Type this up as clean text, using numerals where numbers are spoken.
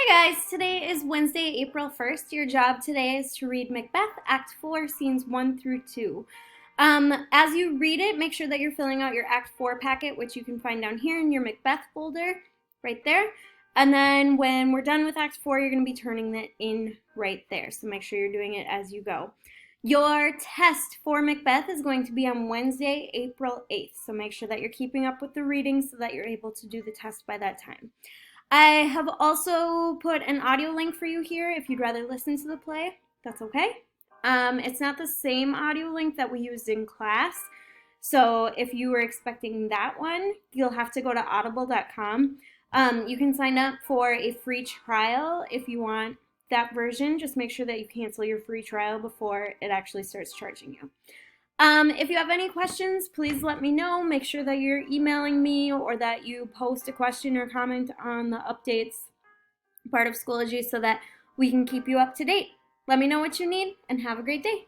Hi guys, today is Wednesday, April 1st. Your job today is to read Macbeth, Act 4, Scenes 1 through 2. As you read it, make sure that you're filling out your Act 4 packet, which you can find down here in your Macbeth folder, right there. And then when we're done with Act 4, you're going to be turning it in right there. So make sure you're doing it as you go. Your test for Macbeth is going to be on Wednesday, April 8th. So make sure that you're keeping up with the reading so that you're able to do the test by that time. I have also put an audio link for you here if you'd rather listen to the play. That's okay. It's not the same audio link that we used in class. So if you were expecting that one, you'll have to go to audible.com. You can sign up for a free trial if you want that version. Just make sure that you cancel your free trial before it actually starts charging you. If you have any questions, please let me know. Make sure that you're emailing me or that you post a question or comment on the updates part of Schoology so that we can keep you up to date. Let me know what you need and have a great day.